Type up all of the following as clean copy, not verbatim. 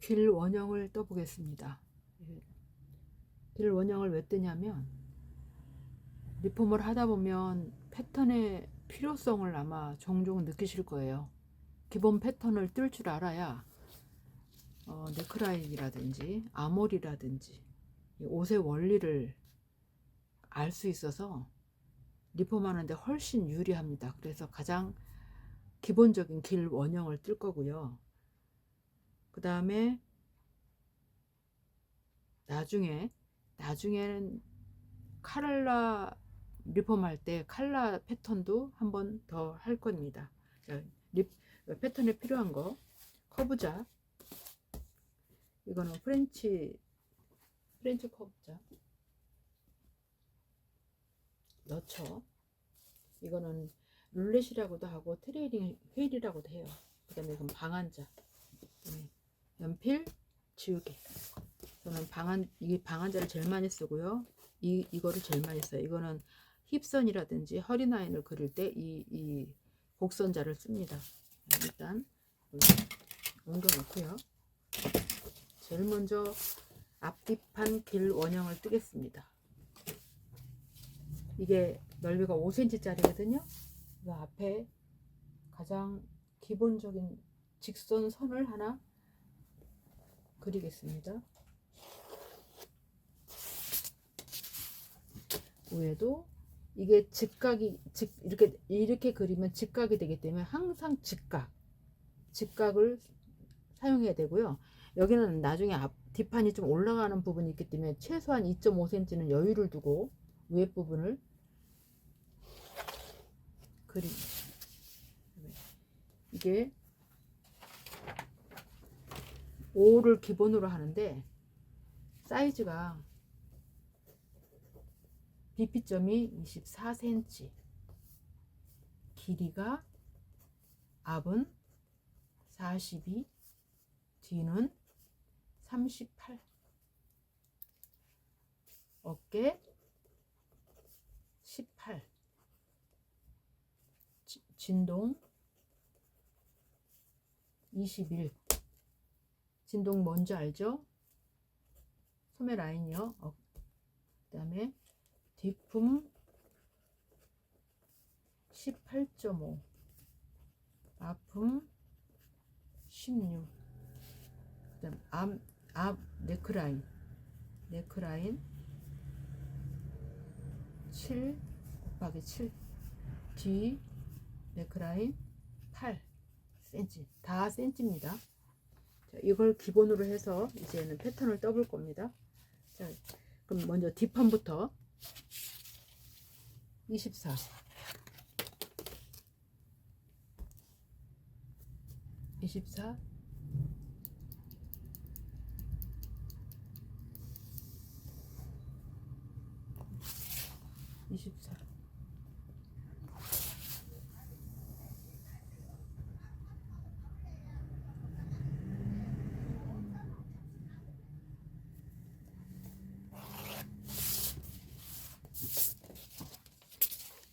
길 원형을 떠보겠습니다. 길 원형을 왜 뜨냐면 리폼을 하다 보면 패턴의 필요성을 아마 종종 느끼실 거예요. 기본 패턴을 뜰 줄 알아야 네크라인이라든지 아몰이라든지 옷의 원리를 알 수 있어서 리폼하는데 훨씬 유리합니다. 그래서 가장 기본적인 길 원형을 뜰 거고요. 그 다음에 나중에는 칼라 리폼할 때 칼라 패턴도 한번 더 할 겁니다. 자, 패턴에 필요한 거 커브자, 이거는 프렌치 커브자 넣죠. 이거는 룰렛이라고도 하고 트레이링 휠이라고도 해요. 그 다음에 이건 방한자, 연필 지우개. 저는 이 방한자를 제일 많이 쓰고요. 이거를 제일 많이 써요. 이거는 힙선이라든지 허리 라인을 그릴 때 이 곡선자를 씁니다. 일단 옮겨 놓고요. 제일 먼저 앞뒤판 길 원형을 뜨겠습니다. 이게 넓이가 5cm 짜리거든요. 그 앞에 가장 기본적인 직선선을 하나 그리겠습니다. 위에도 이게 이렇게 그리면 직각이 되기 때문에 항상 직각을 사용해야 되고요. 여기는 나중에 뒷판이 좀 올라가는 부분이 있기 때문에 최소한 2.5cm는 여유를 두고 위에 부분을 그립니다. 이게 5를 기본으로 하는데 사이즈가 BP점이 24cm, 길이가 앞은 42, 뒤는 38, 어깨 18, 진동 21. 진동 뭔지 알죠? 소매 라인이요. 그 다음에 뒷품 18.5, 앞품 16, 그 다음 앞 네크라인 7 곱하기 7, 뒤 네크라인 8cm, 다 cm입니다. 자, 이걸 기본으로 해서 이제는 패턴을 떠볼 겁니다. 자, 그럼 먼저 뒷판부터 24, 24, 24.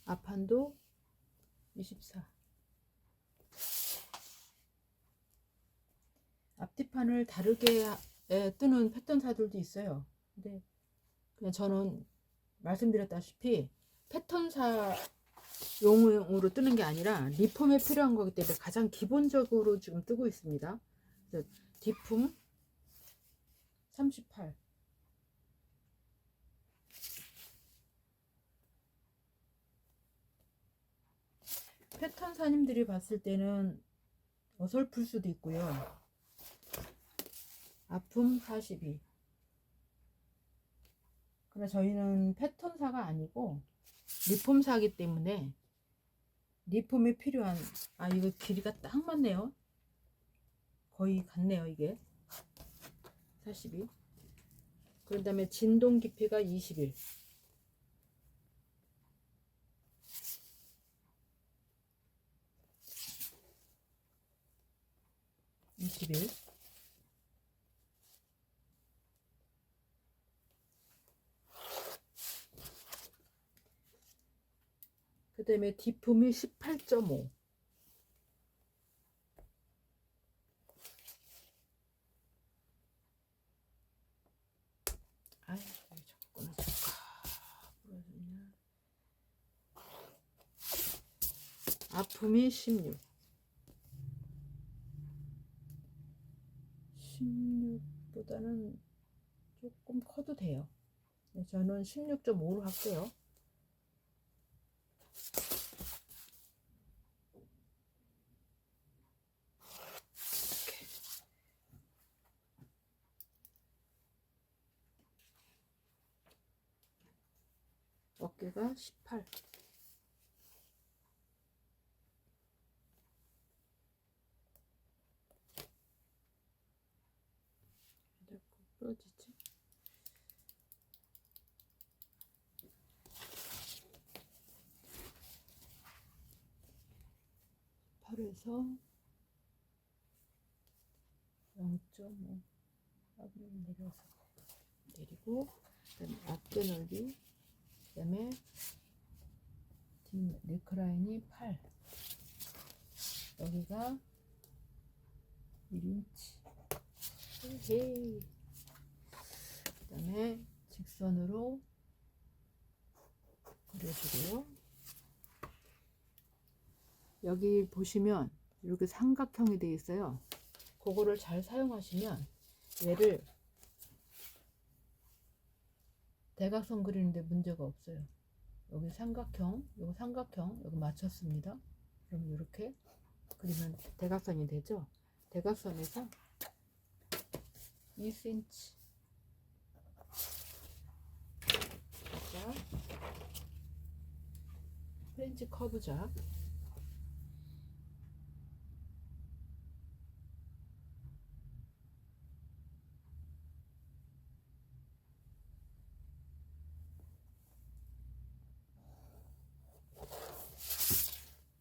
앞판도 24. 앞뒤판을 다르게 뜨는 패턴사들도 있어요. 근데 그냥 저는 말씀드렸다시피 패턴사 용으로 뜨는 게 아니라 리폼에 필요한 거기 때문에 가장 기본적으로 지금 뜨고 있습니다. 그래서 뒷품 38, 패턴사님들이 봤을 때는 어설플 수도 있고요. 앞품 42. 그러나 저희는 패턴사가 아니고 리폼사기 때문에 리폼에 필요한, 이거 길이가 딱 맞네요. 거의 같네요. 이게 42. 그 다음에 진동 깊이가 21, 21. 그 다음에 뒷품이 18.5, 아픔이 16. 16보다는 조금 커도 돼요. 저는 16.5로 할게요. 어깨가 18. 부러지지? 팔에서 0.5 내려서 내리고, 그다음에 어깨 넓이, 그다음에 뒷 네크라인이 8, 여기가 1인치. 헤이. 그다음에 직선으로 그려주고요. 여기 보시면 이렇게 삼각형이 되어 있어요. 그거를 잘 사용하시면 얘를 대각선 그리는데 문제가 없어요. 여기 삼각형, 여기 삼각형, 여기 맞췄습니다. 그럼 이렇게 그리면 대각선이 되죠. 대각선에서 2cm 프렌치 커브자,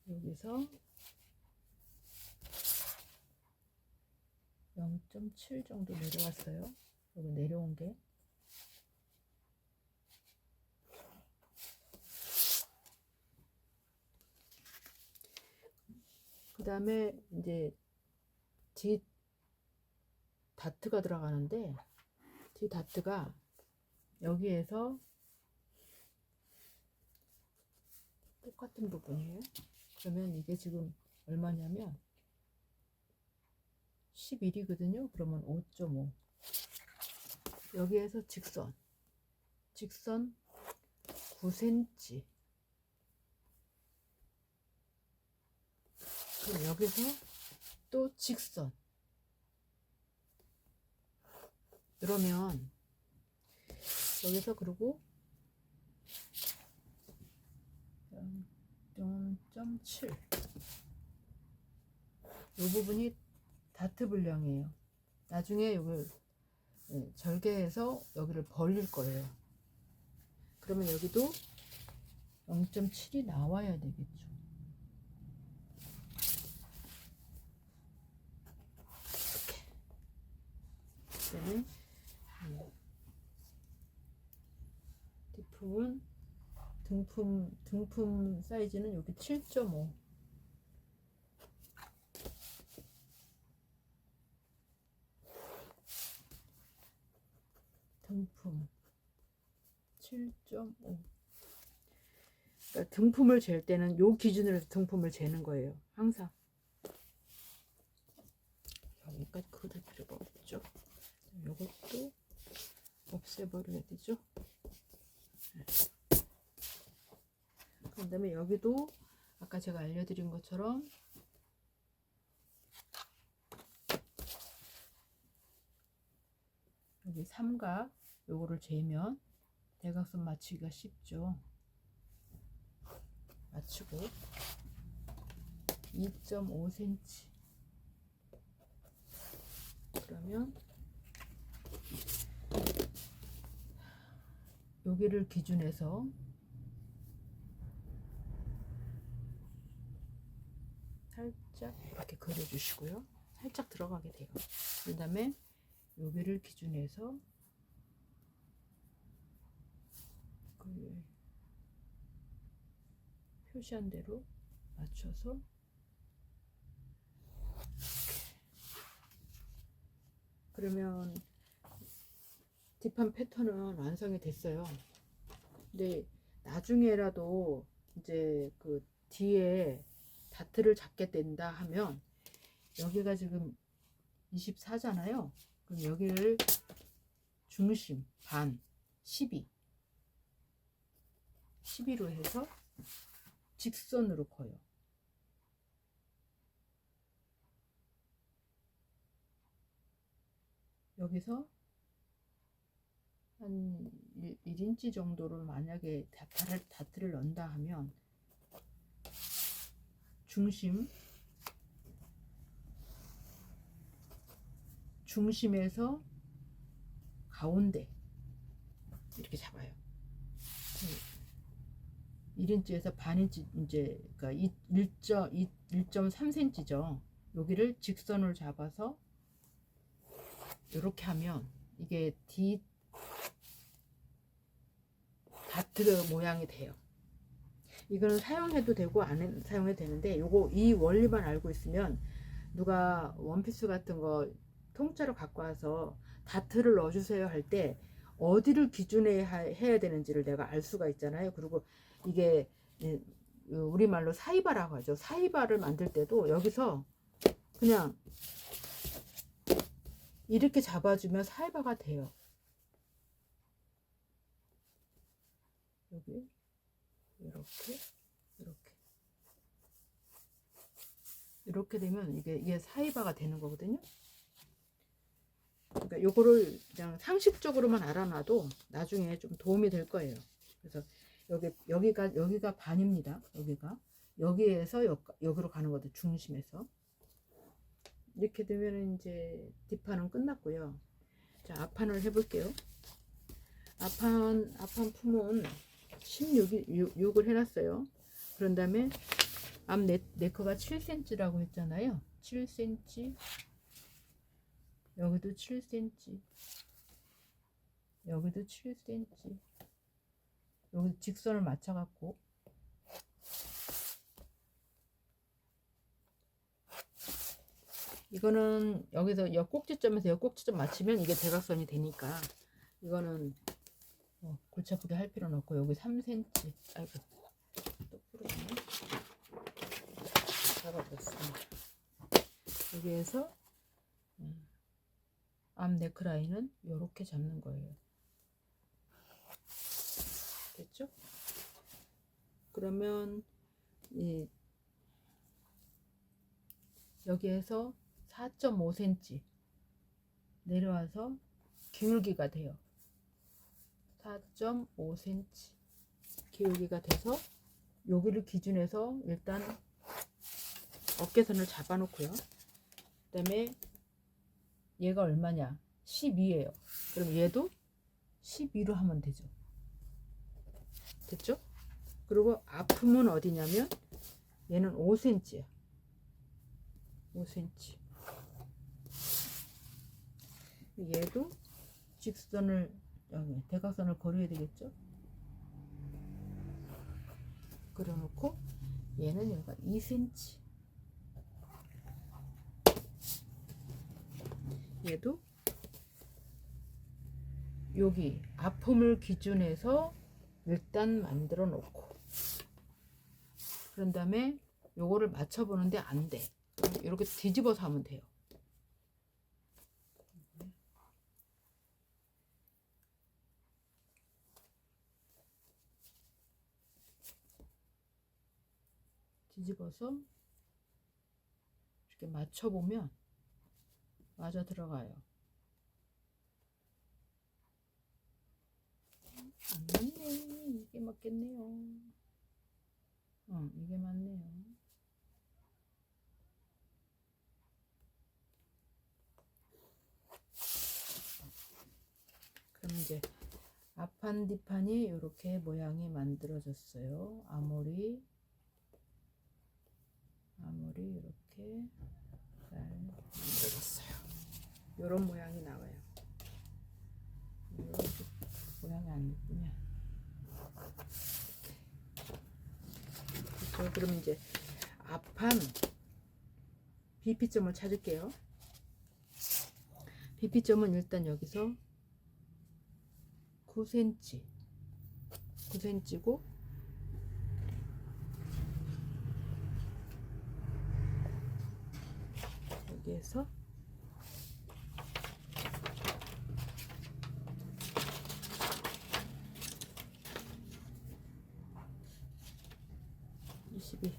여기서 0.7 정도 내려왔어요. 여기 내려온 게. 그 다음에 이제 뒤 다트가 들어가는데, 뒤 다트가 여기에서 똑같은 부분이에요. 그러면 이게 지금 얼마냐면 11이거든요. 그러면 5.5. 여기에서 직선 9cm. 그럼 여기서 또 직선. 그러면 여기서 그리고 0.7. 이 부분이 다트 분량이에요. 나중에 이걸 절개해서 여기를 벌릴 거예요. 그러면 여기도 0.7이 나와야 되겠죠. 이렇게. 그다음에 뒷품은 등품 사이즈는 여기 7.5. 등품 7.5. 그러니까 등품을 잴 때는 요 기준으로 해서 등품을 재는 거예요. 항상. 여기까지 그대로 필요가 없죠. 요것도 없애버려야 되죠. 그 다음에 여기도 아까 제가 알려드린 것처럼 여기 삼각 요거를 재면 대각선 맞추기가 쉽죠. 맞추고 2.5cm. 그러면 여기를 기준해서 살짝 이렇게 그려주시고요. 살짝 들어가게 돼요. 그 다음에 여기를 기준해서 그 표시한 대로 맞춰서 그러면 뒷판 패턴은 완성이 됐어요. 근데 나중에라도 이제 그 뒤에 다트를 잡게 된다 하면 여기가 지금 24잖아요. 그럼 여기를 중심 반 12로 해서 직선으로 커요. 여기서 한 1인치 정도를 만약에 다트를 넣는다 하면 중심에서 가운데 이렇게 잡아요. 1인치에서 반인치 이제 그러니까 1.3cm죠. 여기를 직선을 잡아서 이렇게 하면 이게 다트 모양이 돼요. 이거는 사용해도 되고 안 사용해도 되는데 요거 이 원리만 알고 있으면 누가 원피스 같은 거 통째로 갖고 와서 다트를 넣어주세요 할 때 어디를 기준에 해야 되는지를 내가 알 수가 있잖아요. 그리고 이게 우리말로 사이바라고 하죠. 사이바를 만들 때도 여기서 그냥 이렇게 잡아주면 사이바가 돼요. 여기 이렇게 되면 이게 사이바가 되는 거거든요. 그러니까 요거를 그냥 상식적으로만 알아놔도 나중에 좀 도움이 될 거예요. 그래서 여기가 반입니다. 여기에서 여기로 가는 거죠. 중심에서 이렇게 되면 이제 뒷판은 끝났고요. 자, 앞판을 해볼게요. 앞판 품은 16을 해놨어요. 그런 다음에 앞 네커가 7cm라고 했잖아요. 7cm, 여기도 7cm, 여기도 7cm. 여기 직선을 맞춰갖고 이거는 여기서 옆꼭지점에서 옆꼭지점 맞추면 이게 대각선이 되니까 이거는 골치 아프게 할 필요는 없고 여기 3cm. 아이고 또 부러졌네. 잡아줬습니다. 여기에서 앞 네크라인은 이렇게 잡는 거예요. 됐죠? 그러면 여기에서 4.5cm 내려와서 기울기가 돼요. 4.5cm 기울기가 돼서 여기를 기준해서 일단 어깨선을 잡아 놓고요. 그 다음에 얘가 얼마냐? 12예요. 그럼 얘도 12로 하면 되죠. 됐죠? 그리고 아픔은 어디냐면 얘는 5cm야. 5cm. 얘도 직선을 대각선을 그려야 되겠죠? 그려놓고 얘는 여기가 2cm. 얘도 여기 아픔을 기준해서 일단 만들어 놓고 그런 다음에 요거를 맞춰 보는데 안 돼. 이렇게 뒤집어서 하면 돼요. 뒤집어서 이렇게 맞춰 보면 맞아 들어가요. 안 맞네. 이게 맞겠네요. 이게 맞네요. 그럼 이제 앞판 뒷판이 이렇게 모양이 만들어졌어요. 앞머리 이렇게 잘 만들어졌어요. 이런 모양이 나와요. 이렇게 모양이 안 예쁘냐? 그렇죠? 그럼 이제 앞판 BP점을 찾을게요. BP점은 일단 여기서 9cm고 여기에서 (22)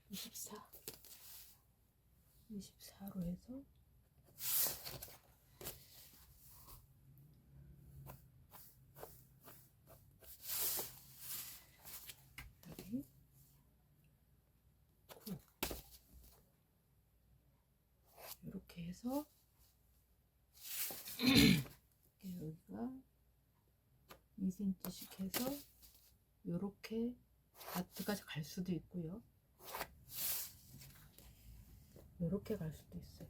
(24) 24로 해서 여기 9 이렇게 해서 여기가 2cm씩 해서 이렇게 다트가 갈 수도 있고요. 이렇게 갈 수도 있어요.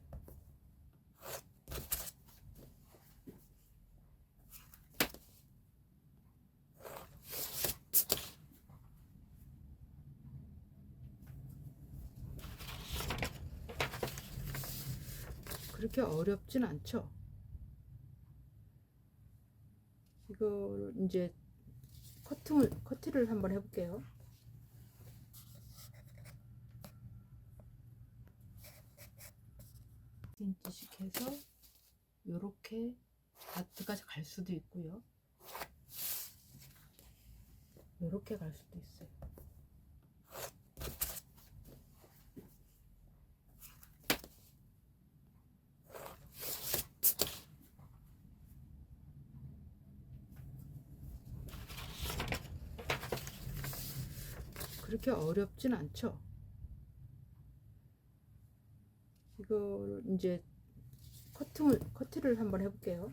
그렇게 어렵진 않죠. 이거 이제 커트를 한번 해볼게요. cm씩 해서 이렇게 다트가 갈 수도 있고요. 이렇게 갈 수도 있어요. 그렇게 어렵진 않죠. 이거 이제 커트를 한번 해볼게요.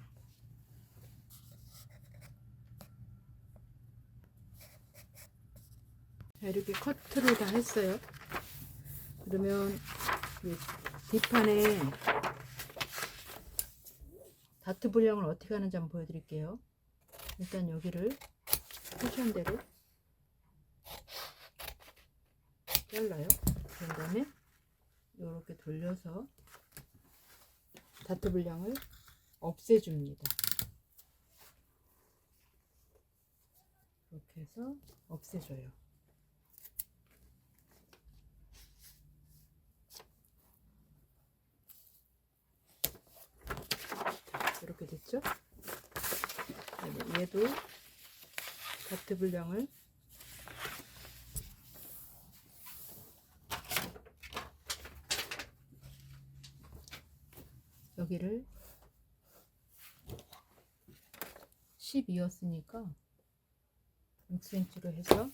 자, 이렇게 커트를 다 했어요. 그러면 이 뒷판에 다트 분량을 어떻게 하는지 한번 보여드릴게요. 일단 여기를 표시한 대로 잘라요. 그런 다음에 이렇게 돌려서 다트 분량을 없애줍니다. 이렇게 해서 없애줘요. 이렇게 됐죠? 얘도 다트 분량을 여기를 12였으니까 6cm로 해서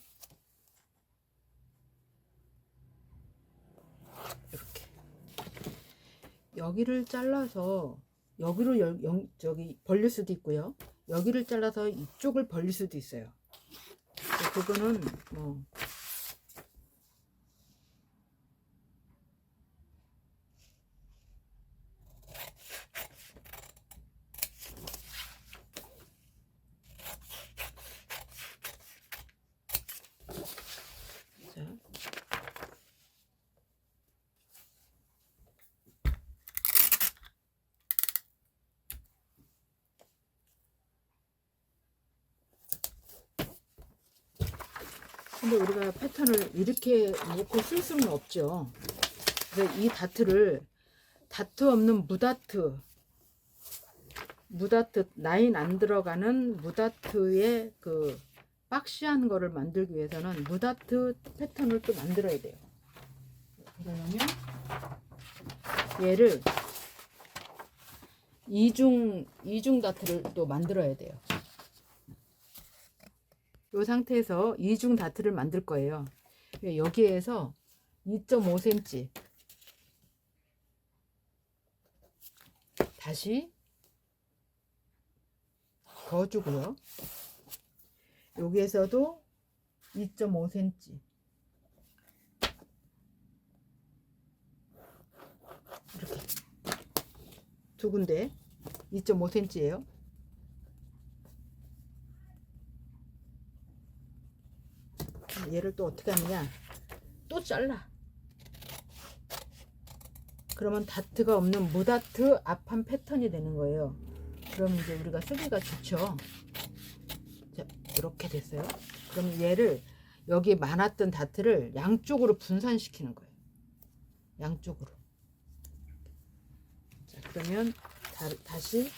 이렇게 여기를 잘라서 여기로 저기 벌릴 수도 있고요. 여기를 잘라서 이쪽을 벌릴 수도 있어요. 그거는 뭐 근데 우리가 패턴을 이렇게 놓고 쓸 수는 없죠. 그래서 이 다트를 다트 없는 무다트 라인 안 들어가는 무다트의 그 박시한 거를 만들기 위해서는 무다트 패턴을 또 만들어야 돼요. 그러려면 얘를 이중 다트를 또 만들어야 돼요. 이 상태에서 이중 다트를 만들 거예요. 여기에서 2.5cm 다시 더 주고요. 여기에서도 2.5cm 이렇게 두 군데 2.5cm예요. 얘를 또 어떻게 하느냐, 또 잘라. 그러면 다트가 없는 무다트 앞판 패턴이 되는 거예요. 그럼 이제 우리가 쓰기가 좋죠. 자, 이렇게 됐어요. 그럼 얘를 여기 많았던 다트를 양쪽으로 분산시키는 거예요. 양쪽으로. 자, 그러면 다시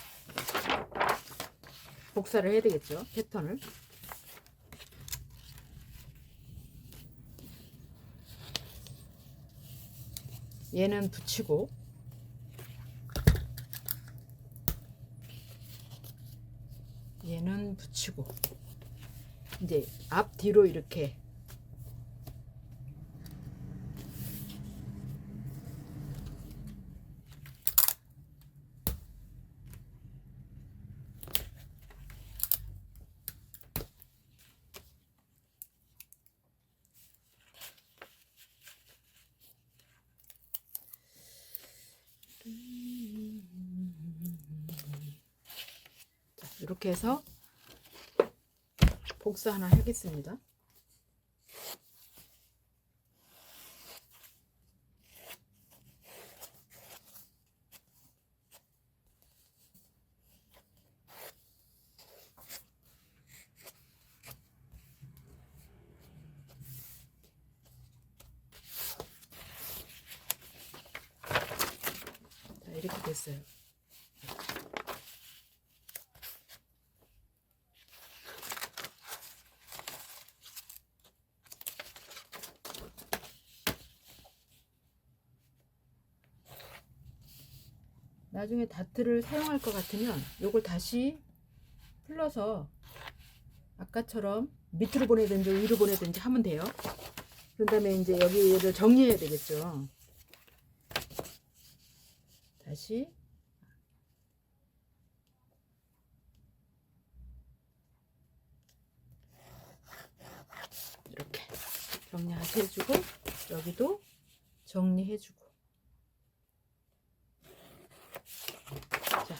복사를 해야 되겠죠. 패턴을. 얘는 붙이고 얘는 붙이고 이제 앞뒤로 이렇게 이렇게 해서 복사 하나 하겠습니다. 자, 이렇게 됐어요. 나중에 다트를 사용할 것 같으면 요걸 다시 풀러서 아까처럼 밑으로 보내든지 위로 보내든지 하면 돼요. 그런 다음에 이제 여기를 정리해야 되겠죠. 다시 이렇게 정리해주고 여기도 정리해주고. 자,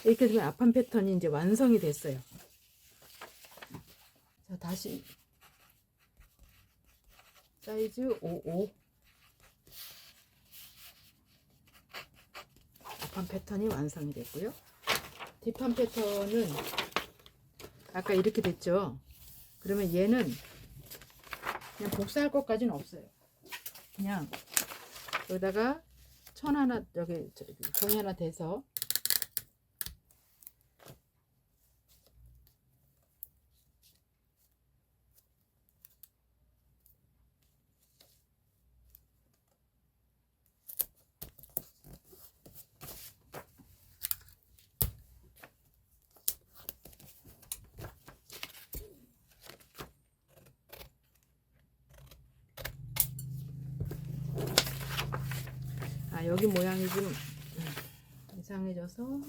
이렇게 되면 앞판 패턴이 이제 완성이 됐어요. 자, 다시 사이즈 55 앞판 패턴이 완성이 됐고요. 뒷판 패턴은 아까 이렇게 됐죠. 그러면 얘는 그냥 복사할 것까지는 없어요. 그냥 여기다가 천 하나, 여기 종이 하나 대서 여기 모양이 좀 이상해져서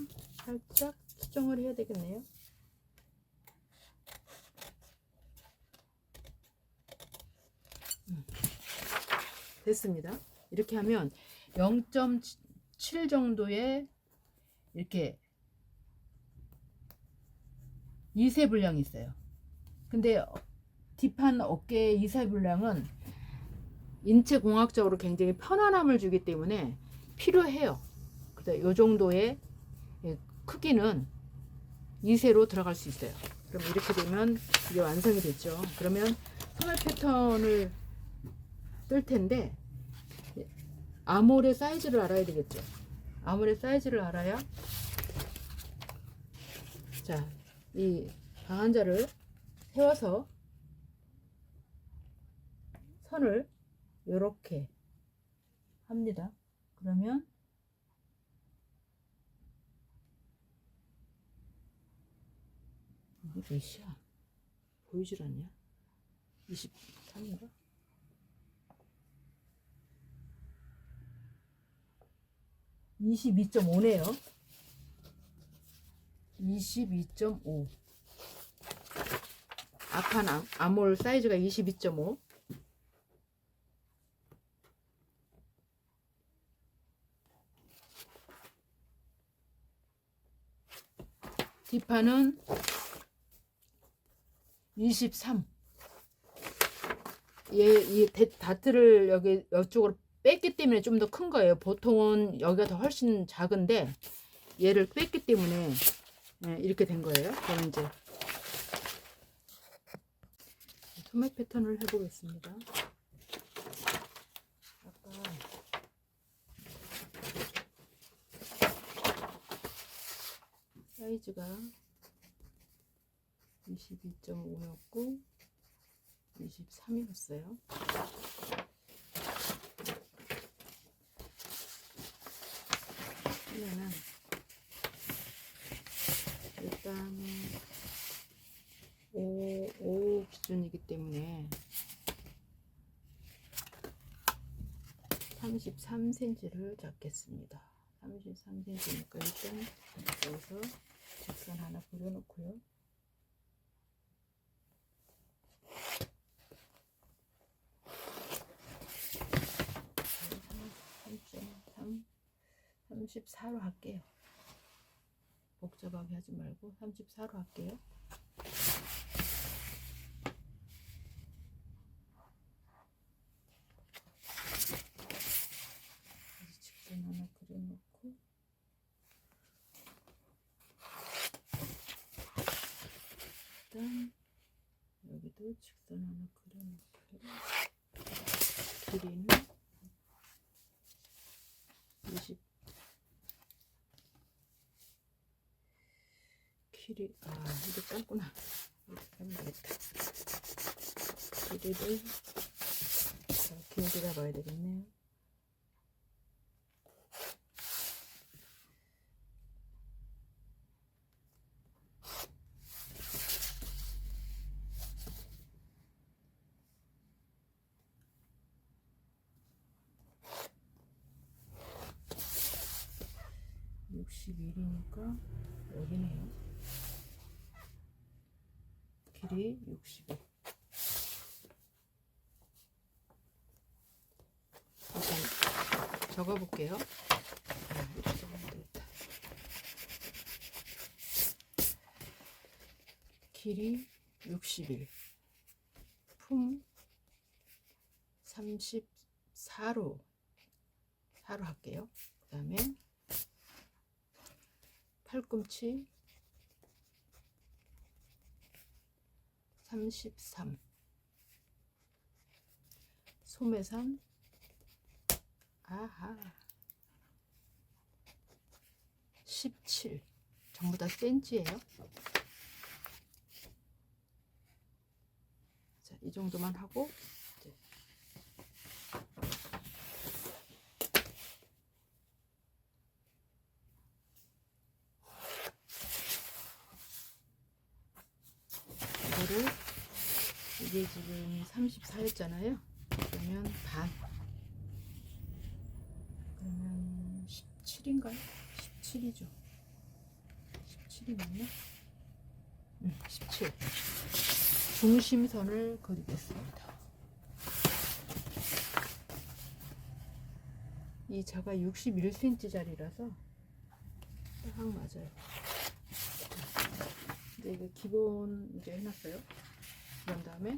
살짝 수정을 해야 되겠네요. 됐습니다. 이렇게 하면 0.7 정도의 이렇게 이세 분량이 있어요. 근데 뒷판 어깨 이세 분량은 인체 공학적으로 굉장히 편안함을 주기 때문에 필요해요. 그래서 이 정도의 크기는 2세로 들어갈 수 있어요. 그럼 이렇게 되면 이게 완성이 됐죠. 그러면 소매 패턴을 뜰 텐데 아몰의 사이즈를 알아야 되겠죠. 아몰의 사이즈를 알아야 자, 이 방한자를 세워서 선을 이렇게 합니다. 그러면 이게 몇이야? 보이질 않냐? 23인가? 22.5네요. 22.5. 앞판 아몰 사이즈가 22.5. 뒷판은 23. 이 다트를 여기 이쪽으로 뺐기 때문에 좀 더 큰 거예요. 보통은 여기가 더 훨씬 작은데 얘를 뺐기 때문에 이렇게 된 거예요. 저는 이제 소매 패턴을 해보겠습니다. 아까 사이즈가 22.5였고 23이었어요. 그러면은 일단 5 기준이기 때문에 33cm를 잡겠습니다. 33cm니까 일단 여기서 직선 하나 그려놓고요. 34로 할게요. 복잡하게 하지 말고 34로 할게요. 직선 하나 그려놓고 일단 여기도 직선 하나 그려놓고요. 길이는 20 길이 이거 짧구나. 이렇게 하면 되겠다. 길이를 길게 잡아야 되겠네요. (61이니까) 여기네요. 길이 61. 일단 적어볼게요. 이렇게 적으면 되겠다. 길이 61, 품 34로 할게요. 그 다음에 팔꿈치 33, 소매선 17. 전부 다 센치예요. 자, 이 정도만 하고 이제 이거를 이게 지금 34였잖아요. 그러면 반. 그러면 17인가요? 17이죠. 17이 맞나? 17. 중심선을 그리겠습니다. 이 자가 61cm짜리라서 딱 맞아요. 근데 이거 기본 이제 해놨어요. 그런 다음에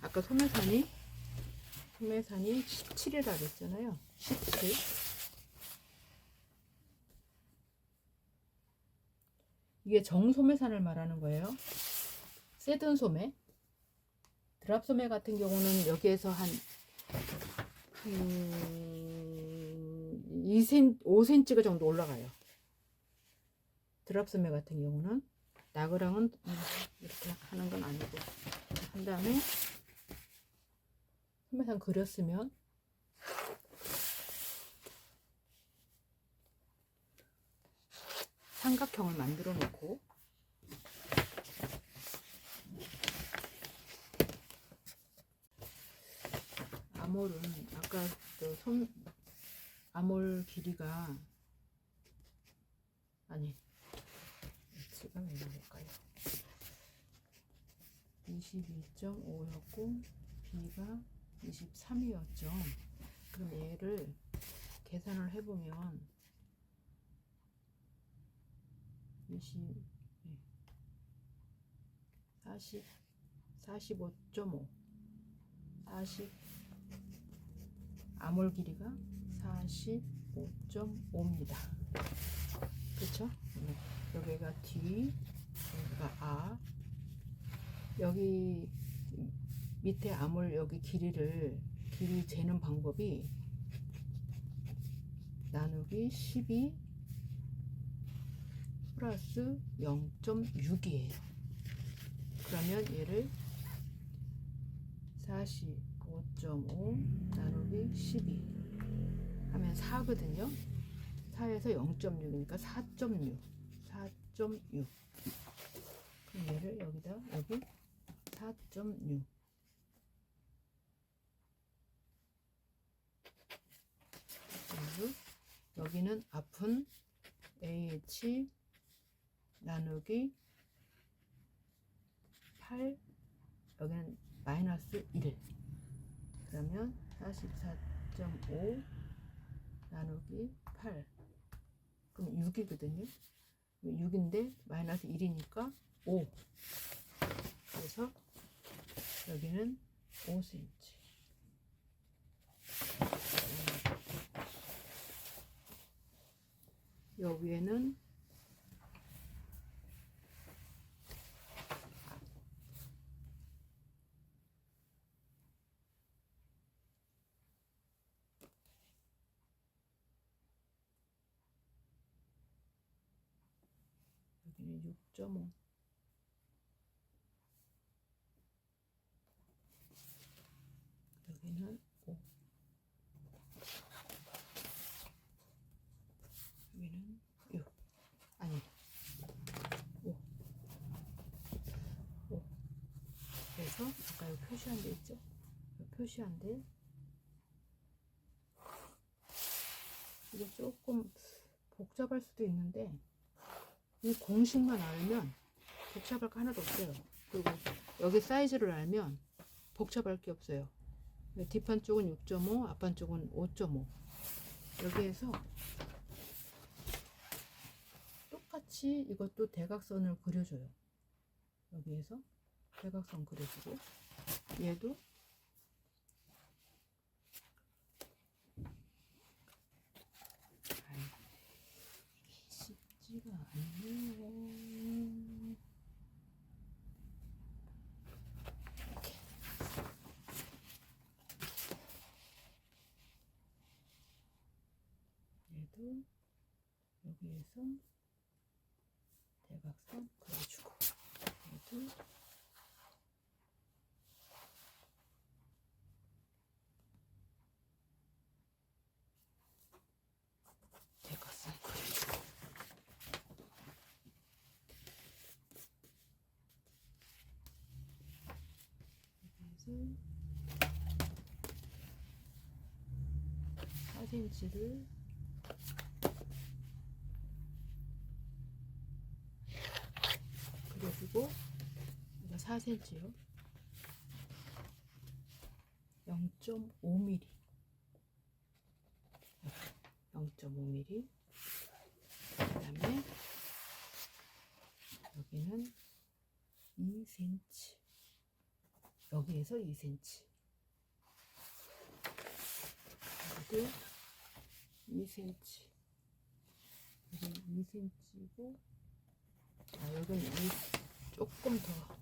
아까 소매산이 17이라 그랬잖아요. 17. 이게 정소매산을 말하는 거예요. 세든 소매. 드랍 소매 같은 경우는 여기에서 한 5cm 정도 올라가요. 드랍 소매 같은 경우는 나그랑은 이렇게 하는 건 아니고 한 다음에 소매산 그렸으면 삼각형을 만들어 놓고 아몰은 아까 아몰 길이가 제가 왜 나올까요? 22.5였고 B가 23이었죠. 그럼 얘를 계산을 해보면 45.5 아몰 길이가 45.5입니다. 그쵸? 여기가 D, 여기가 A. 여기 밑에 암홀 여기 길이 재는 방법이 나누기 12 플러스 0.6이에요. 그러면 얘를 45.5 나누기 12 하면 4거든요. 4에서 0.6이니까 4.6. 그럼 얘를 여기다 여기 4.6. 그리고 여기는 앞은 AH 나누기 8, 여기는 마이너스 1. 그러면 44.5 나누기 8. 그럼 6이거든요. 6인데 마이너스 1이니까 5. 그래서 여기는 5cm. 여기에는 여기는 6.5. 여기는 5. 여기는 6. 아니 5. 5. 그래서 아까 여기 표시한 데 있죠? 표시한 데 이게 조금 복잡할 수도 있는데 이 공식만 알면 복잡할 거 하나도 없어요. 그리고 여기 사이즈를 알면 복잡할 게 없어요. 뒷판 쪽은 6.5, 앞판 쪽은 5.5. 여기에서 똑같이 이것도 대각선을 그려줘요. 여기에서 대각선 그려주고 얘도 쉽지가 않네요. 얘도 여기에서 대각선 그려주고 얘도 대각선 그려주고 여기에서 4cm를 그려주고 이거 4cm요. 0.5mm 0.5mm 그 다음에 여기는 2cm 여기에서 2cm 여기도 2cm 여기 2cm고 여기는 조금 더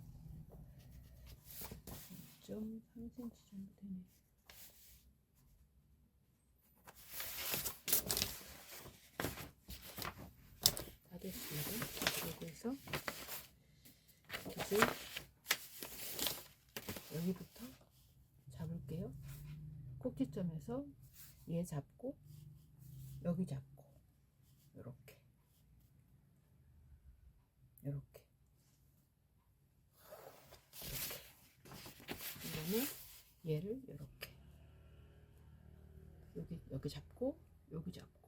2.3cm 정도 되네. 다 됐습니다. 여기에서 이제 여기부터 잡을게요. 꼭지점에서 얘 잡고 여기 잡고 이렇게 그다음에 얘를 이렇게 여기 잡고 여기 잡고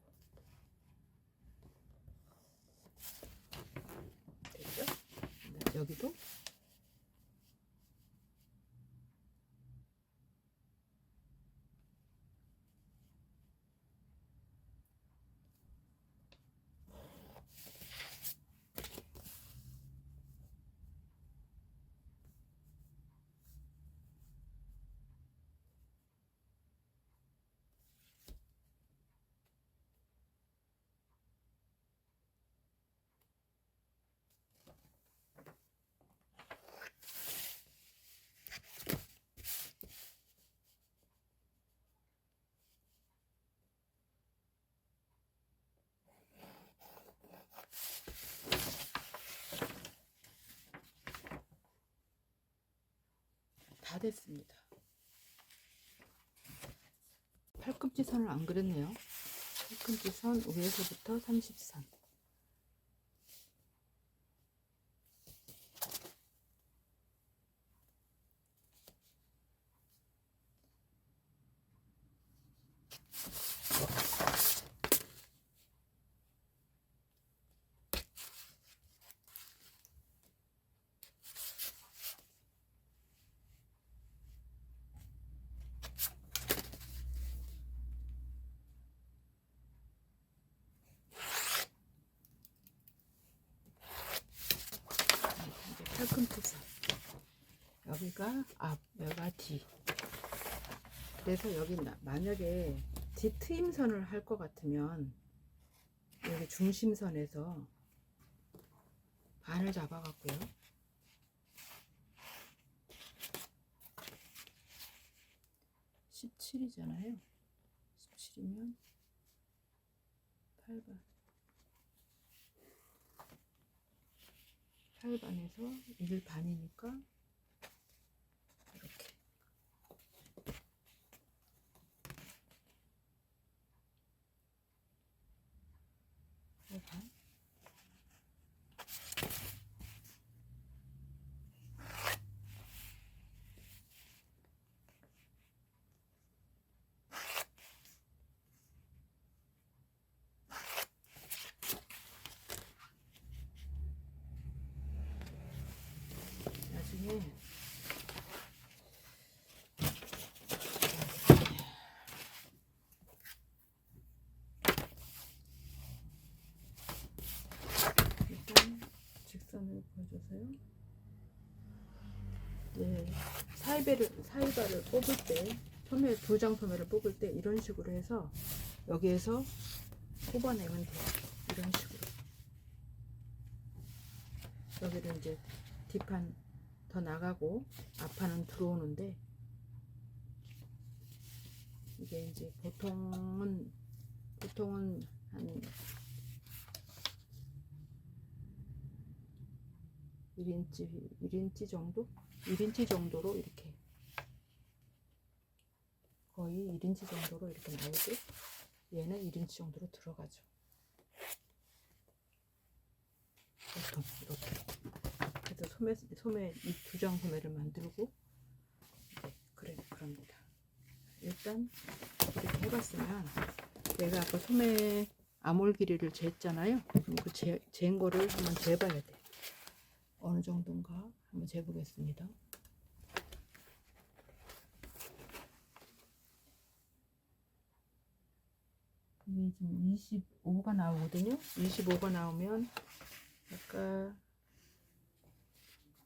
됐죠? 여기도 다 됐습니다. 팔꿈치 선을 안 그렸네요. 팔꿈치 선 위에서부터 30선. 팔꿈치 선. 여기가 앞, 여기가 뒤. 그래서 여기 만약에 뒤 트임선을 할 것 같으면 여기 중심선에서 반을 잡아갖고요. 17이잖아요. 17이면 8반. 8반에서 1반이니까 이렇게. 8반. 나중에 일단 직선을 그어줘서요. 네, 사이바를 뽑을 때, 소매, 2장 소매를 뽑을 때 이런 식으로 해서 여기에서 뽑아내면 돼요. 이런 식으로. 여기를 이제 뒷판 더 나가고 앞판은 들어오는데, 이게 이제 보통은 한 1인치 정도? 1인치 정도로 이렇게, 거의 1인치 정도로 이렇게 나오고, 얘는 1인치 정도로 들어가죠. 보통 이렇게. 그래서 소매 이 2장 소매를 만들고, 네, 그럽니다. 일단 이렇게 해봤으면, 내가 아까 소매 암홀 길이를 쟀잖아요. 그럼 그 잰 거를 한번 재봐야 돼. 어느 정도인가 한번 재보겠습니다. 이게 지금 25가 나오거든요. 25가 나오면 아까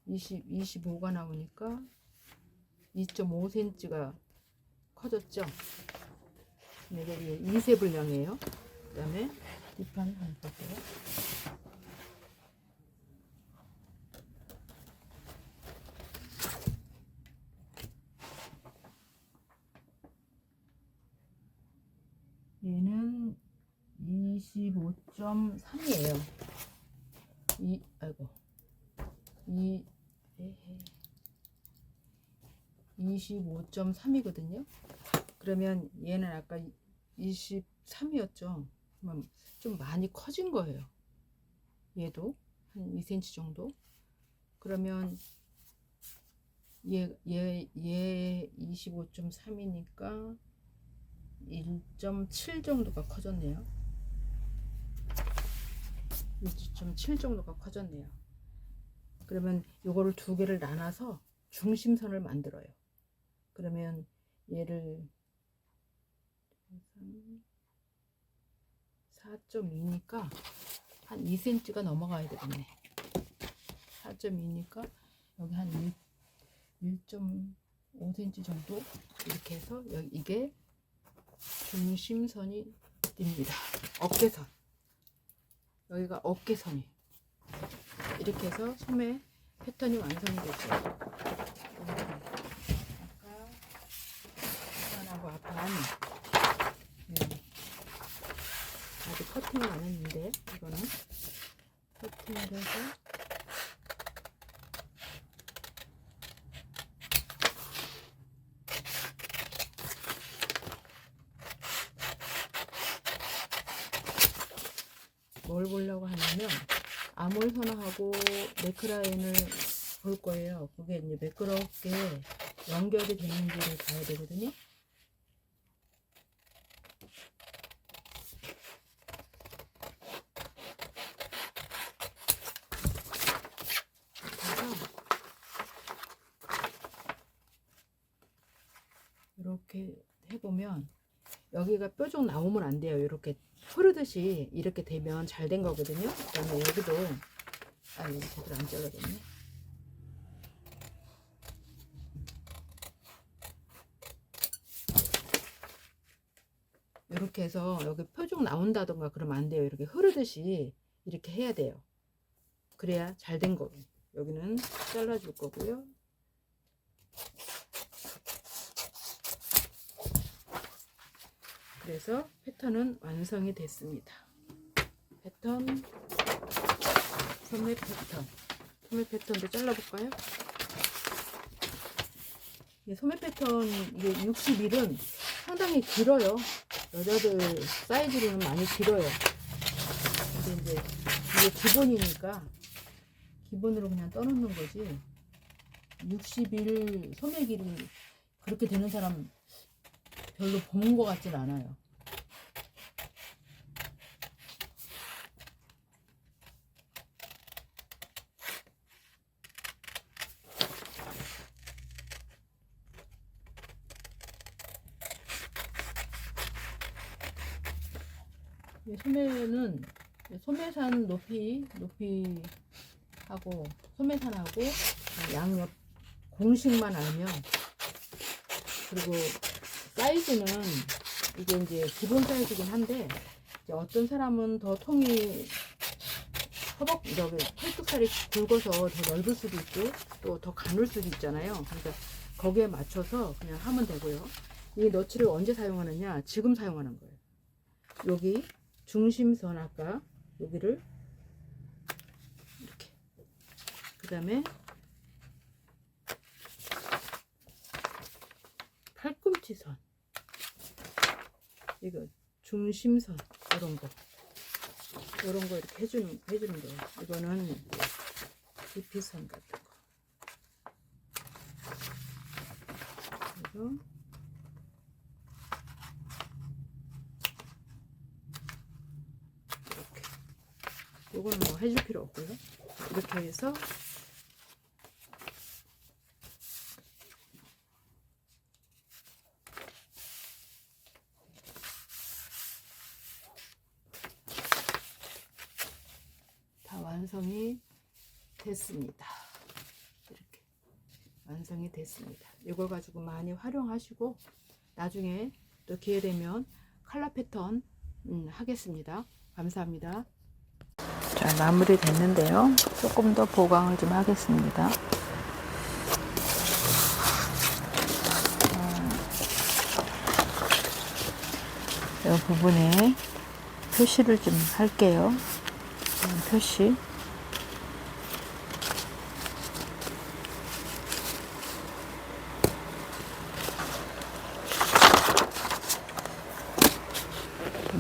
25가 나오니까 2.5cm가 커졌죠. 이게 2세 분량이에요. 그 다음에 뒷판 한번 볼게요. 얘는 25.3이에요. 25.3이거든요. 그러면 얘는 아까 23이었죠. 그러면 좀 많이 커진 거예요. 얘도 한 2cm 정도. 그러면 얘 25.3이니까 1.7 정도가 커졌네요. 1.7 정도가 커졌네요. 그러면 요거를 두 개를 나눠서 중심선을 만들어요. 그러면 얘를 4.2니까 한 2cm가 넘어가야 되겠네. 4.2니까 여기 한 1.5cm 정도 이렇게 해서 이게 중심선이 됩니다. 어깨선. 여기가 어깨선이. 이렇게 해서 소매 패턴이 완성이 되죠. 아까 앞판하고 앞판 아직 커팅을 안 했는데, 이거는 커팅을 해서 뭘 보려고 하냐면 아몰선하고 네크라인을 볼 거예요. 그게 이제 매끄럽게 연결이 되는지를 봐야 되거든요. 이렇게 해보면 여기가 뾰족 나오면 안 돼요. 이렇게 흐르듯이 이렇게 되면 잘 된 거거든요. 그다음에 여기도 이거 제대로 안 잘라졌네. 이렇게 해서 여기 뾰족 나온다던가 그러면 안 돼요. 이렇게 흐르듯이 이렇게 해야 돼요. 그래야 잘 된 거예요. 여기는 잘라줄 거고요. 그래서 패턴은 완성이 됐습니다. 패턴, 소매 패턴. 소매 패턴도 잘라볼까요? 소매 패턴 이게 61은 상당히 길어요. 여자들 사이즈로는 많이 길어요. 근데 이제 이게 기본이니까 기본으로 그냥 떠놓는 거지. 61 소매 길이 그렇게 되는 사람 별로 본 것 같진 않아요. 소매는 소매산 높이하고 소매산하고 양옆 공식만 알면, 그리고 사이즈는 이게 이제 기본 사이즈긴 한데 이제 어떤 사람은 더 통이 펄뚝살이 굵어서 더 넓을 수도 있고 또 더 가눌 수도 있잖아요. 그러니까 거기에 맞춰서 그냥 하면 되고요. 이 너치를 언제 사용하느냐? 지금 사용하는 거예요. 여기 중심선 아까 여기를 이렇게, 그 다음에 팔꿈치선, 이거 중심선, 이런 거 이렇게 해주는 거예요. 이거는 깊이선 같은 거. 그래서 이렇게, 이거는 뭐 해줄 필요 없고요. 이렇게 해서 완성이 됐습니다. 이렇게 완성이 됐습니다. 이걸 가지고 많이 활용하시고 나중에 또 기회 되면 컬러 패턴 하겠습니다. 감사합니다. 자, 마무리 됐는데요. 조금 더 보강을 좀 하겠습니다. 이 부분에 표시를 좀 할게요. 표시.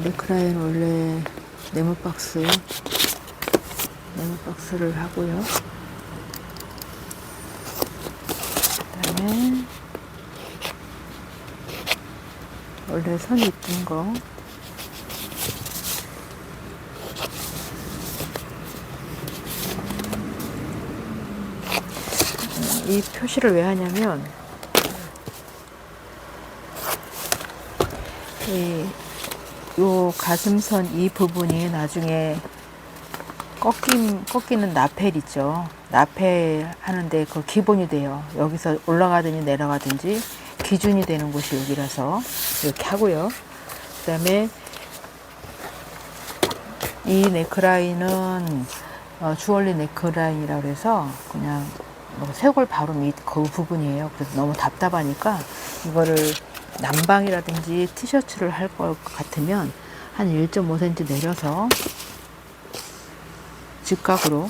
네크라인 원래 네모박스를 하고요. 그다음에 원래 선 있던 거 이 표시를 왜 하냐면 요 가슴선 이 부분이 나중에 꺾이는 나펠 있죠. 나펠 하는데 그 기본이 돼요. 여기서 올라가든지 내려가든지 기준이 되는 곳이 여기라서 이렇게 하고요. 그 다음에 이 네크라인은 주얼리 네크라인이라고 해서 그냥 쇄골 바로 밑 그 부분이에요. 그래서 너무 답답하니까 이거를 남방이라든지 티셔츠를 할 것 같으면 한 1.5cm 내려서 직각으로,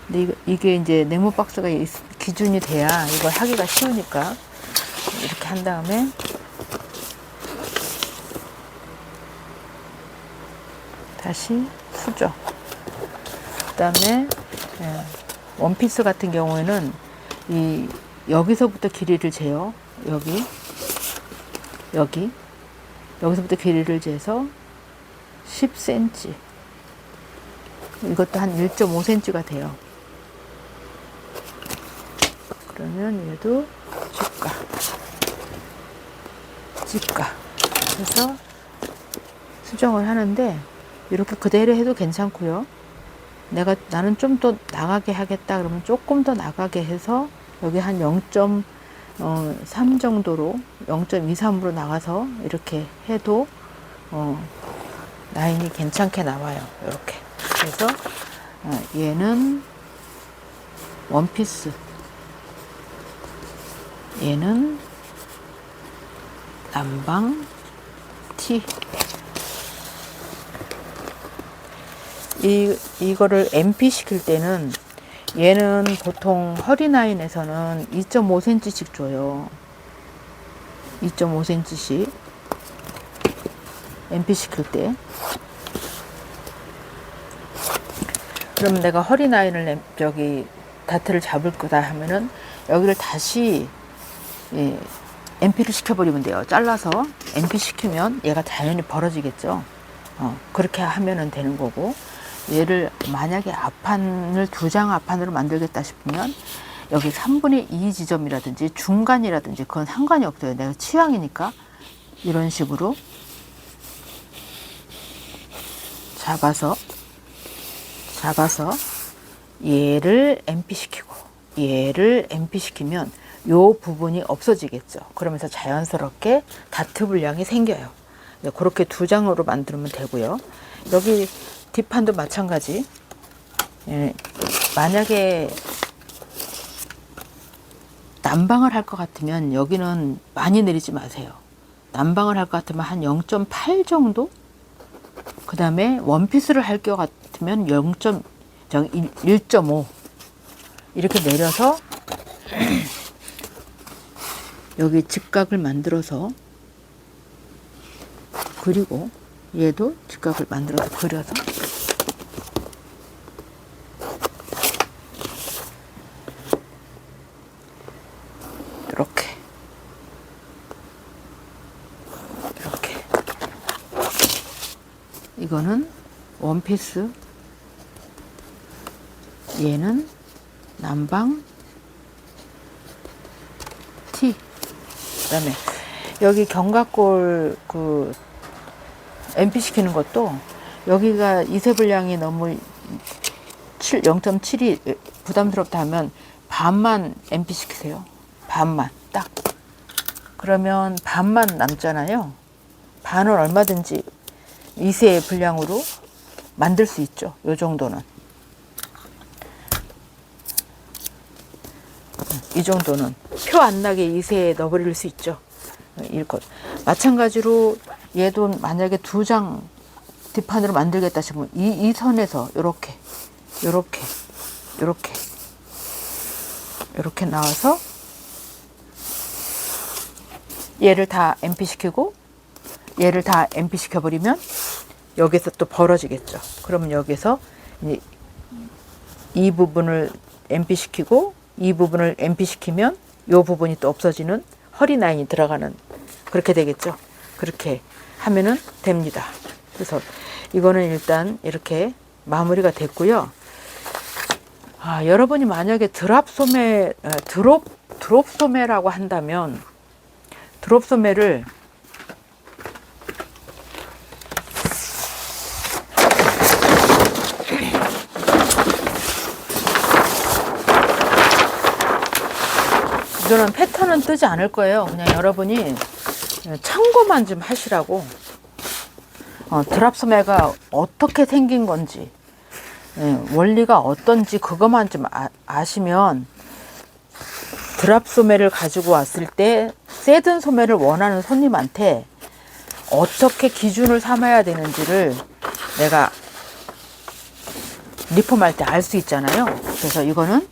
근데 이게 이제 네모 박스가 기준이 돼야 이걸 하기가 쉬우니까 이렇게 한 다음에 다시 수정. 그 다음에 원피스 같은 경우에는 여기서부터 길이를 재요. 여기서부터 길이를 재서 10cm. 이것도 한 1.5cm가 돼요. 그러면 얘도 집가 해서 수정을 하는데, 이렇게 그대로 해도 괜찮고요. 나는 좀 더 나가게 하겠다 그러면 조금 더 나가게 해서 여기 한 0.3 정도로 0.23으로 나가서 이렇게 해도 라인이 괜찮게 나와요. 이렇게. 그래서 얘는 원피스, 얘는 남방 티. 이거를 MP 시킬 때는 얘는 보통 허리 라인에서는 2.5cm씩 줘요. 2.5cm씩 MP 시킬 때. 그러면 내가 허리 라인을 다트를 잡을 거다 하면은 여기를 다시 MP를 시켜버리면 돼요. 잘라서 MP 시키면 얘가 자연히 벌어지겠죠. 그렇게 하면은 되는 거고, 얘를 만약에 앞판을 2장 앞판으로 만들겠다 싶으면 여기 3분의 2 지점이라든지 중간이라든지 그건 상관이 없어요. 내가 취향이니까 이런 식으로 잡아서 얘를 MP 시키고 얘를 MP 시키면 요 부분이 없어지겠죠. 그러면서 자연스럽게 다트 분량이 생겨요. 그렇게 2장으로 만들면 되고요. 여기 뒷판도 마찬가지. 만약에 난방을 할 것 같으면 여기는 많이 내리지 마세요. 난방을 할 것 같으면 한 0.8 정도? 그 다음에 원피스를 할 것 같으면 1.5 이렇게 내려서 여기 직각을 만들어서, 그리고 얘도 직각을 만들어서 그려서 이렇게 이거는 원피스, 얘는 남방 티. 그다음에 여기 견갑골 MP 시키는 것도 여기가 이세 분량이 너무 0.7이 부담스럽다 하면 반만 MP 시키세요. 반만 딱. 그러면 반만 남잖아요. 반은 얼마든지 이세 분량으로 만들 수 있죠. 요 정도는. 이 정도는 표 안 나게 이세에 넣어버릴 수 있죠. 이것 마찬가지로 얘도 만약에 2장 뒷판으로 만들겠다 싶으면 이 선에서 요렇게 나와서 얘를 다 MP 시키고 얘를 다 MP 시켜버리면 여기서 또 벌어지겠죠. 그러면 여기서 이 부분을 MP 시키고 이 부분을 MP 시키면 이 부분이 또 없어지는 허리 라인이 들어가는, 그렇게 되겠죠. 그렇게 하면은 됩니다. 그래서 이거는 일단 이렇게 마무리가 됐고요. 여러분이 만약에 드롭 소매라고 한다면 드롭 소매를 이거는 패턴은 뜨지 않을 거예요. 그냥 여러분이 참고만 좀 하시라고. 드롭 소매가 어떻게 생긴 건지, 원리가 어떤지 그것만 좀 아시면 드롭 소매를 가지고 왔을 때 세든 소매를 원하는 손님한테 어떻게 기준을 삼아야 되는지를 내가 리폼할 때 알 수 있잖아요. 그래서 이거는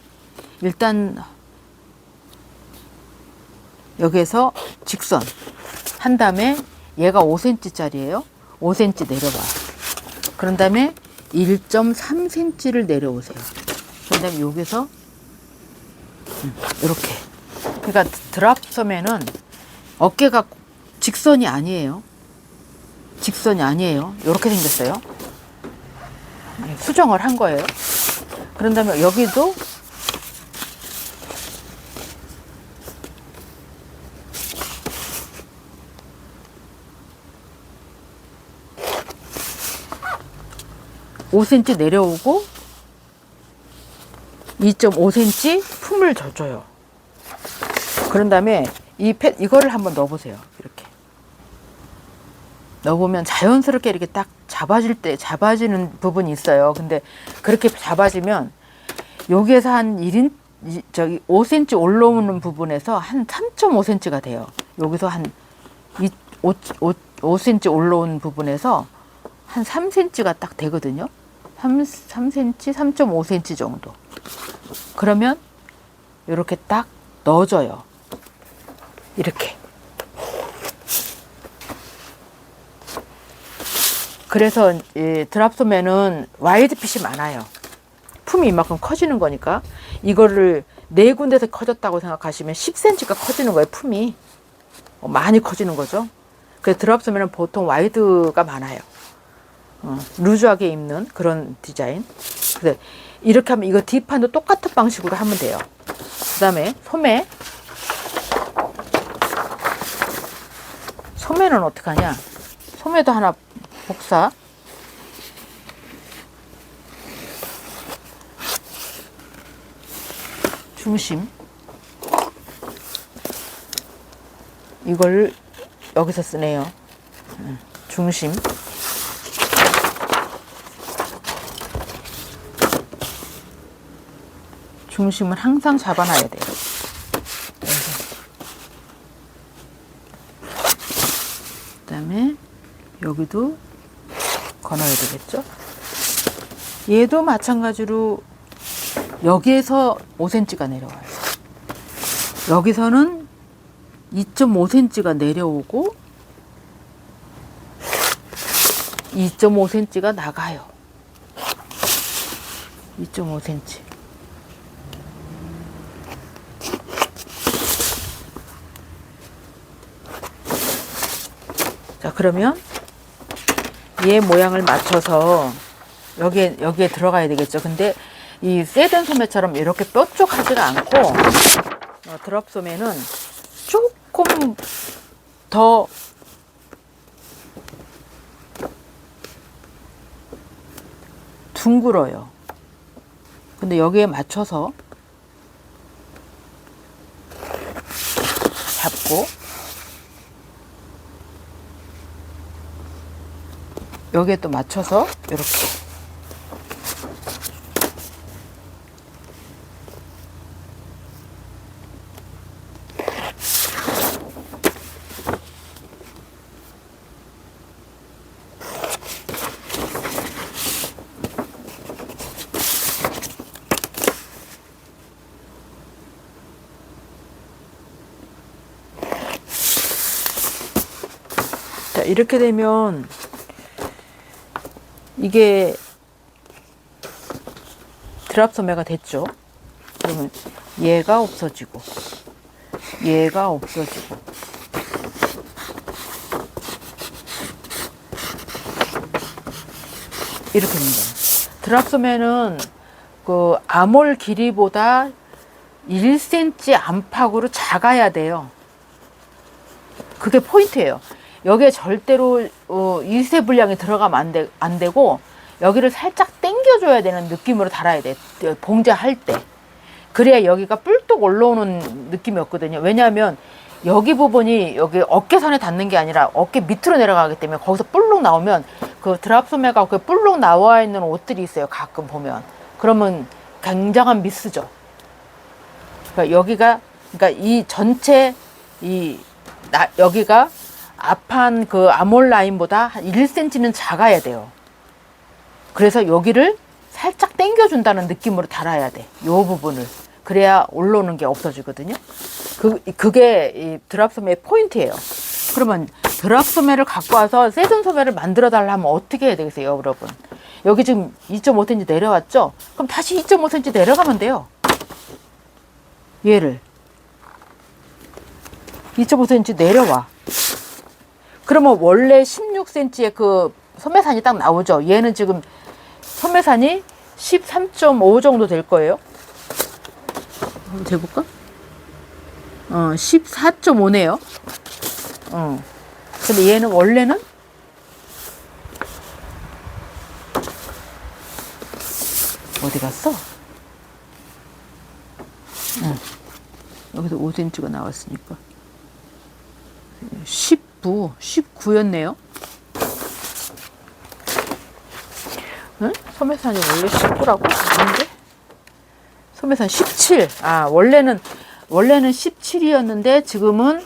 일단 여기에서 직선 한 다음에 얘가 5cm 짜리예요. 5cm 내려봐. 그런 다음에 1.3cm를 내려오세요. 그런 다음에 여기서 이렇게. 그러니까 드랍 소매는 어깨가 직선이 아니에요. 직선이 아니에요. 이렇게 생겼어요. 수정을 한 거예요. 그런 다음에 여기도 (5cm) 내려오고 2.5cm 품을 져줘요. 그런 다음에 이거를 한번 넣어보세요. 이렇게 넣어보면 자연스럽게 이렇게 딱 잡아지는 부분이 있어요. 근데 그렇게 잡아지면 여기에서 한 5cm 올라오는 부분에서 한 3.5cm가 돼요. 여기서 한 5cm 올라온 부분에서 한 3cm가 딱 되거든요. 3cm, 3.5cm 정도. 그러면 이렇게 딱 넣어줘요. 이렇게. 그래서 드랍 소매는 와이드 핏이 많아요. 품이 이만큼 커지는 거니까 이거를 4군데서 커졌다고 생각하시면 10cm가 커지는 거예요. 품이 많이 커지는 거죠. 그래서 드랍 소매는 보통 와이드가 많아요. 루즈하게 입는 그런 디자인. 그래서 이렇게 하면 이거 뒷판도 똑같은 방식으로 하면 돼요. 그 다음에 소매는 어떻게 하냐. 소매도 하나 복사. 중심. 이걸 여기서 쓰네요. 중심. 중심을 항상 잡아놔야 돼요. 그 다음에 여기도 건너야 되겠죠. 얘도 마찬가지로 여기에서 5cm가 내려와요. 여기서는 2.5cm가 내려오고 2.5cm가 나가요. 2.5cm. 자, 그러면 얘 모양을 맞춰서 여기에 들어가야 되겠죠. 근데 이 세든 소매처럼 이렇게 뾰족하지가 않고 드랍 소매는 조금 더 둥글어요. 근데 여기에 맞춰서 잡고 여기에 또 맞춰서 이렇게 자, 이렇게 되면 이게 드랍 소매가 됐죠. 그러면 얘가 없어지고 얘가 없어지고 이렇게 됩니다. 드랍 소매는 그 아몰 길이보다 1cm 안팎으로 작아야 돼요. 그게 포인트예요. 여기에 절대로 이세 분량이 들어가면 안 되고 여기를 살짝 당겨줘야 되는 느낌으로 달아야 돼. 봉제할 때. 그래야 여기가 뿔뚝 올라오는 느낌이었거든요. 왜냐하면 여기 부분이 여기 어깨선에 닿는 게 아니라 어깨 밑으로 내려가기 때문에 거기서 뿔룩 나오면 그 드랍 소매가 그 뿔룩 나와 있는 옷들이 있어요. 가끔 보면. 그러면 굉장한 미스죠. 그러니까 여기가, 그러니까 이 전체 여기가 앞판 그 아몰 라인보다 한 1cm는 작아야 돼요. 그래서 여기를 살짝 당겨준다는 느낌으로 달아야 돼. 요 부분을. 그래야 올라오는 게 없어지거든요. 그게 이 드랍 소매의 포인트예요. 그러면 드랍 소매를 갖고 와서 세든 소매를 만들어 달라 하면 어떻게 해야 되겠어요, 여러분? 여기 지금 2.5cm 내려왔죠? 그럼 다시 2.5cm 내려가면 돼요. 얘를 2.5cm 내려와. 그러면 원래 16cm의 그 소매산이 딱 나오죠. 얘는 지금 소매산이 13.5 정도 될 거예요. 한번 재볼까? 14.5네요. 근데 얘는 원래는 어디 갔어? 여기서 5cm가 나왔으니까 19였네요. 응? 소매산이 원래 19라고? 아닌데? 소매산 17. 아, 원래는 17이었는데 지금은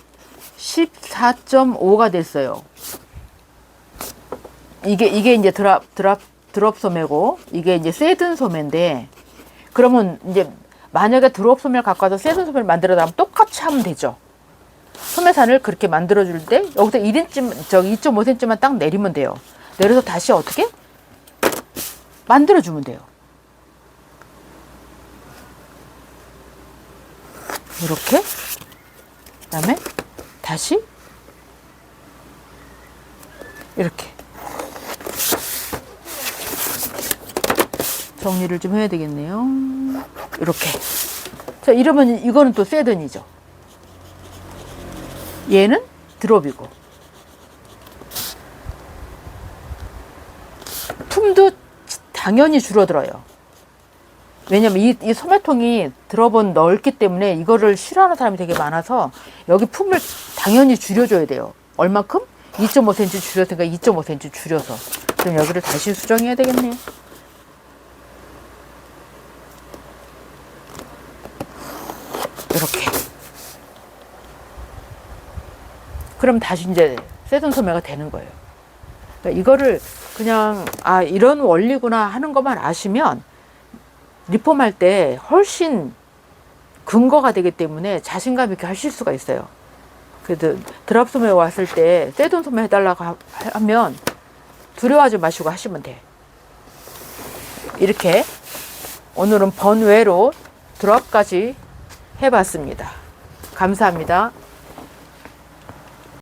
14.5가 됐어요. 이게 이제 드롭 소매고 이게 이제 세든 소매인데, 그러면 이제 만약에 드롭 소매를 갖고 와서 세든 소매를 만들어 놔면 똑같이 하면 되죠. 소매산을 그렇게 만들어 줄 때 여기서 1인치, 저기 2.5cm만 딱 내리면 돼요. 내려서 다시 어떻게 만들어 주면 돼요. 이렇게. 그다음에 다시 이렇게 정리를 좀 해야 되겠네요. 이렇게. 자, 이러면 이거는 또 세든이죠. 얘는 드롭이고. 품도 당연히 줄어들어요. 왜냐면 이 소매통이 드롭은 넓기 때문에 이거를 싫어하는 사람이 되게 많아서 여기 품을 당연히 줄여줘야 돼요. 얼만큼? 2.5cm 줄였으니까 2.5cm 줄여서. 그럼 여기를 다시 수정해야 되겠네요. 이렇게. 그럼 다시 이제 세든 소매가 되는 거예요. 그러니까 이거를 그냥 이런 원리구나 하는 것만 아시면 리폼할 때 훨씬 근거가 되기 때문에 자신감 있게 하실 수가 있어요. 그래도 드롭 소매 왔을 때 세든 소매 해달라고 하면 두려워하지 마시고 하시면 돼. 이렇게 오늘은 번외로 드롭까지 해봤습니다. 감사합니다.